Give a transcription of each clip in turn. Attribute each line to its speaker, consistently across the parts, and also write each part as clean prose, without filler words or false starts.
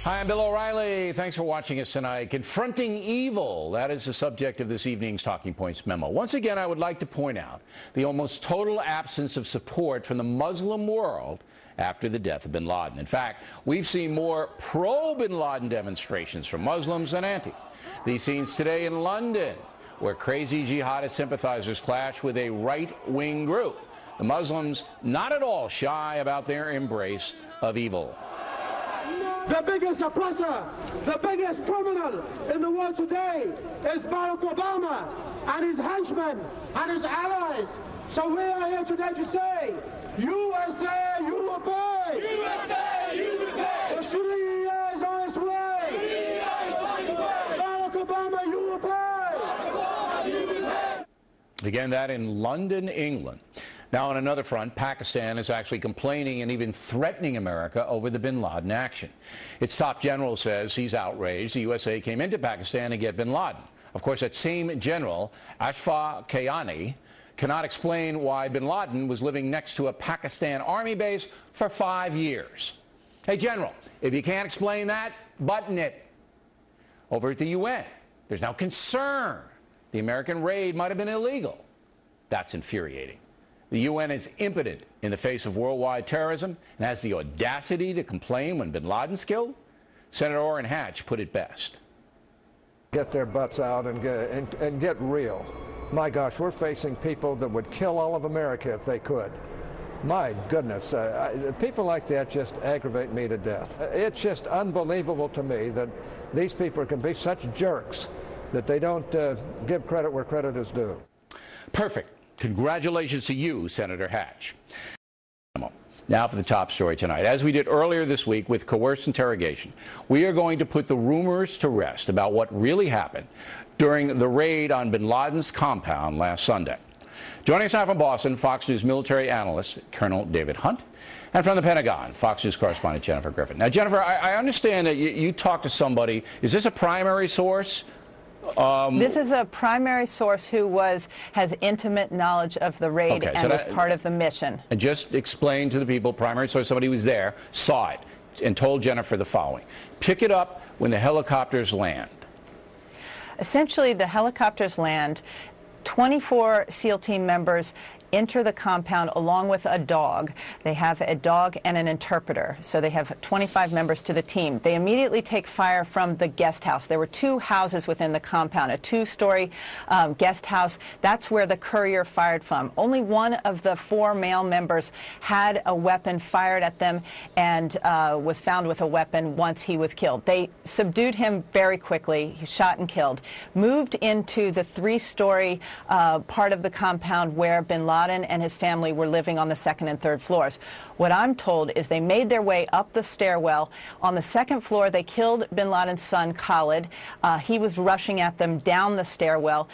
Speaker 1: Hi, I'm Bill O'Reilly. Thanks for watching us tonight. Confronting evil, that is the subject of this evening's Talking Points memo. Once again, I would like to point out the almost total absence of support from the Muslim world after the death of bin Laden. In fact, we've seen more pro-bin Laden demonstrations from Muslims than anti. These scenes today in London, where crazy jihadist sympathizers clash with a right-wing group. The Muslims not at all shy about their embrace of evil.
Speaker 2: The biggest oppressor, the biggest criminal in the world today is Barack Obama and his henchmen and his allies. So we are here today to say, USA, you obey! USA, you obey! The Sharia is on its way! Sharia is on its way! Barack Obama, you obey! Barack Obama, you obey!
Speaker 1: Again, that in London, England. Now, on another front, Pakistan is actually complaining and even threatening America over the bin Laden action. Its top general says he's outraged the USA came into Pakistan to get bin Laden. Of course, that same general, Ashraf Ghani, cannot explain why bin Laden was living next to a Pakistan army base for 5 years. Hey, General, if you can't explain that, button it. Over at the UN, there's now concern the American raid might have been illegal. That's infuriating. The UN is impotent in the face of worldwide terrorism and has the audacity to complain when bin Laden's killed. Senator Orrin Hatch put it best.
Speaker 3: Get their butts out and get real. My gosh, we're facing people that would kill all of America if they could. My goodness, people like that just aggravate me to death. It's just unbelievable to me that these people can be such jerks that they don't give credit where credit is due.
Speaker 1: Perfect. Congratulations to you, Senator Hatch. Now for the top story tonight. As we did earlier this week with coerced interrogation, we are going to put the rumors to rest about what really happened during the raid on bin Laden's compound last Sunday. Joining us now from Boston, Fox News military analyst Colonel David Hunt, and from the Pentagon, Fox News correspondent Jennifer Griffin. Now, Jennifer, I understand that you talked to somebody. Is this a primary source?
Speaker 4: This is a primary source who has intimate knowledge of the raid and was part of the mission.
Speaker 1: And just explain to the people, primary source, somebody who was there, saw it, and told Jennifer the following. Pick it up when the helicopters land.
Speaker 4: Essentially, the helicopters land. 24 SEAL team members enter the compound along with a dog. They have a dog and an interpreter, so they have 25 members to the team. They immediately take fire from the guest house. There were two houses within the compound, a two-story guest house. That's where the courier fired from. Only one of the 4 male members had a weapon fired at them and was found with a weapon once he was killed. They subdued him very quickly. He shot and killed. Moved into the 3-story part of the compound where bin Laden and his family were living on the 2nd and 3rd floors. What I'm told is they made their way up the stairwell. On the 2nd floor, they killed bin Laden's son, Khalid. He was rushing at them down the stairwell.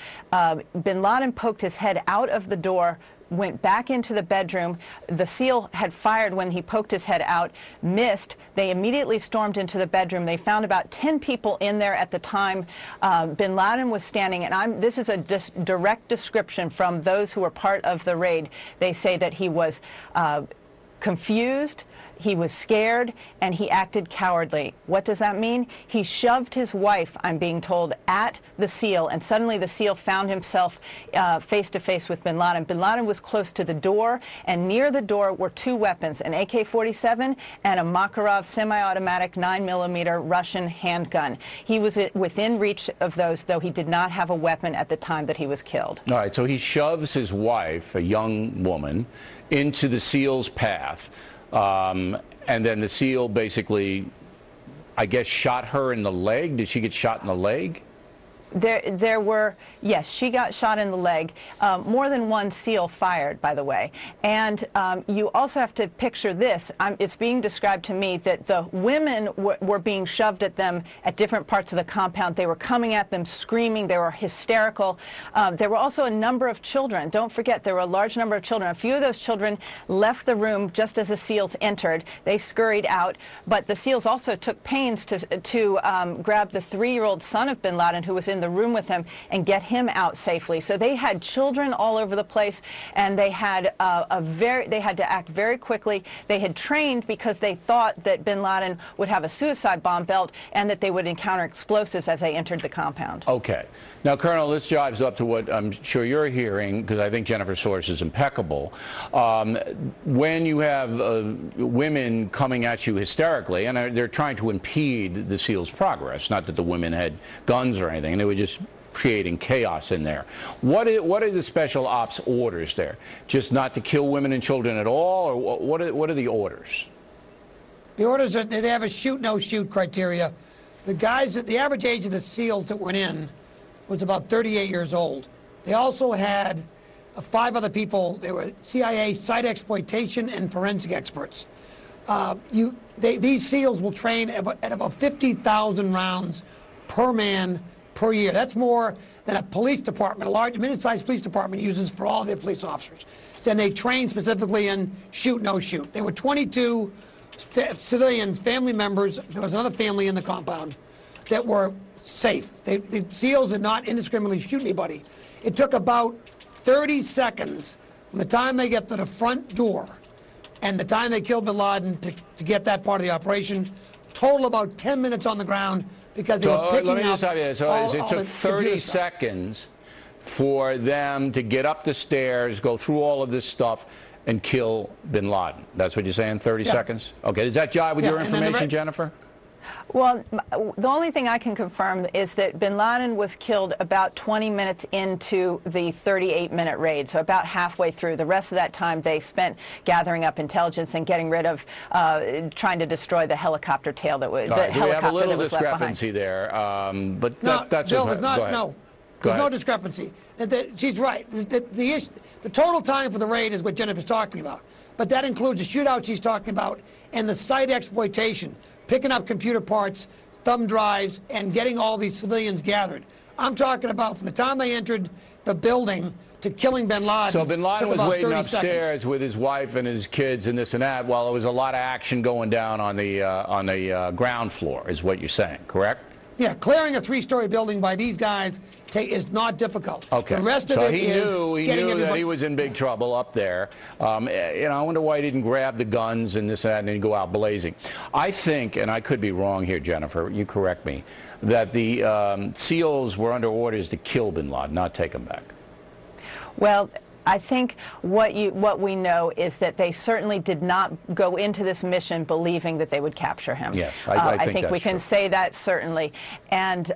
Speaker 4: Bin Laden poked his head out of the door, went back into the bedroom. The SEAL had fired when he poked his head out, missed. They immediately stormed into the bedroom. They found about 10 people in there at the time. Bin Laden was standing, and this is a direct description from those who were part of the raid. They say that he was confused, he was scared, and he acted cowardly. What does that mean? He shoved his wife, I'm being told, at the SEAL, and suddenly the SEAL found himself face-to-face with bin Laden. Bin Laden was close to the door, and near the door were 2 weapons, an AK-47 and a Makarov semi-automatic 9mm Russian handgun. He was within reach of those, though he did not have a weapon at the time that he was killed.
Speaker 1: All right, so he shoves his wife, a young woman, into the SEAL's path. And then the SEAL basically, I guess, shot her in the leg. Did she get shot in the leg?
Speaker 4: There were, yes, she got shot in the leg. More than one SEAL fired, by the way. And you also have to picture this. It's being described to me that the women were being shoved at them at different parts of the compound. They were coming at them screaming. They were hysterical. There were also a number of children. Don't forget, there were a large number of children. A few of those children left the room just as the SEALs entered. They scurried out. But the SEALs also took pains to grab the 3-year-old son of bin Laden, who was in in the room with him and get him out safely. So they had children all over the place, and they had they had to act very quickly. They had trained because they thought that bin Laden would have a suicide bomb belt and that they would encounter explosives as they entered the compound.
Speaker 1: Okay. Now, Colonel, this jives up to what I'm sure you're hearing, because I think Jennifer's source is impeccable. When you have women coming at you hysterically, and they're trying to impede the SEALs' progress, not that the women had guns or anything, they were just creating chaos in there. What are the special ops orders there? Just not to kill women and children at all, or what are the orders?
Speaker 5: The orders are, they have a shoot, no shoot criteria. The guys, the average age of the SEALs that went in was about 38 years old. They also had 5 other people. They were CIA site exploitation and forensic experts. These SEALs will train at about 50,000 rounds per man per year. That's more than a police department, a large, mid-sized police department uses for all their police officers. And they train specifically in shoot, no shoot. There were 22 civilians, family members. There was another family in the compound that were safe. The SEALs did not indiscriminately shoot anybody. It took about 30 seconds from the time they get to the front door and the time they killed bin Laden to get that part of the operation. Total about 10 minutes on the ground because they were picking up
Speaker 1: it took 30 seconds for them to get up the stairs, go through all of this stuff, and kill bin Laden. That's what you're saying, 30 seconds? Okay, does that jive with your information, Jennifer?
Speaker 4: Well, the only thing I can confirm is that bin Laden was killed about 20 minutes into the 38-minute raid, so about halfway through. The rest of that time they spent gathering up intelligence and getting rid of, trying to destroy the helicopter tail that was,
Speaker 1: we have a little discrepancy there, but that's
Speaker 5: Bill, there's not, there's no discrepancy. She's right. The total time for the raid is what Jennifer's talking about, but that includes the shootout she's talking about and the site exploitation, picking up computer parts, thumb drives, and getting all these civilians gathered. I'm talking about from the time they entered the building to killing bin Laden.
Speaker 1: So bin Laden was waiting upstairs
Speaker 5: seconds.
Speaker 1: with his wife and his kids and this and that, while there was a lot of action going down on the ground floor, is what you're saying, correct?
Speaker 5: Yeah, clearing a 3-story building by these guys is not difficult.
Speaker 1: Okay.
Speaker 5: The rest of it is getting everybody.
Speaker 1: That he was in big trouble up there. I wonder why he didn't grab the guns and this and that and then go out blazing. I think, and I could be wrong here, Jennifer, you correct me, that the SEALs were under orders to kill bin Laden, not take him back.
Speaker 4: Well, I think what we know is that they certainly did not go into this mission believing that they would capture him.
Speaker 1: Yes, I think
Speaker 4: we can say that certainly. And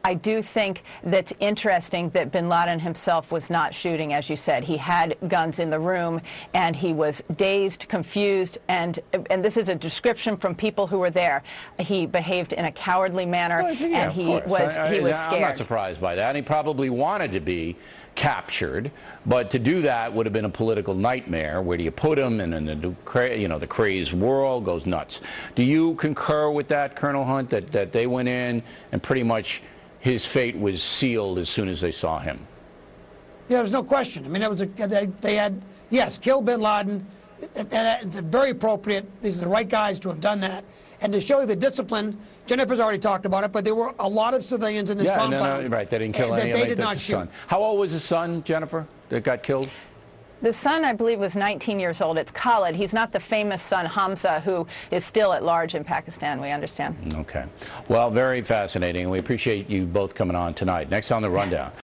Speaker 4: I do think that's interesting that bin Laden himself was not shooting, as you said. He had guns in the room, and he was dazed, confused, and this is a description from people who were there. He behaved in a cowardly manner, and he was scared.
Speaker 1: I'm not surprised by that. He probably wanted to be captured, but to do that would have been a political nightmare. Where do you put him? And then the crazed world goes nuts. Do you concur with that, Colonel Hunt, that they went in and pretty much his fate was sealed as soon as they saw him?
Speaker 5: Yeah, there's no question. I mean, they had, yes, killed bin Laden. It's very appropriate. These are the right guys to have done that. And to show you the discipline, Jennifer's already talked about it, but there were a lot of civilians in this compound.
Speaker 1: Right, they didn't kill any of them.
Speaker 5: They did not shoot.
Speaker 1: How old was his son, Jennifer, that got killed?
Speaker 4: The son, I believe, was 19 years old. It's Khalid. He's not the famous son, Hamza, who is still at large in Pakistan, we understand.
Speaker 1: Okay. Well, very fascinating. We appreciate you both coming on tonight. Next on The Rundown.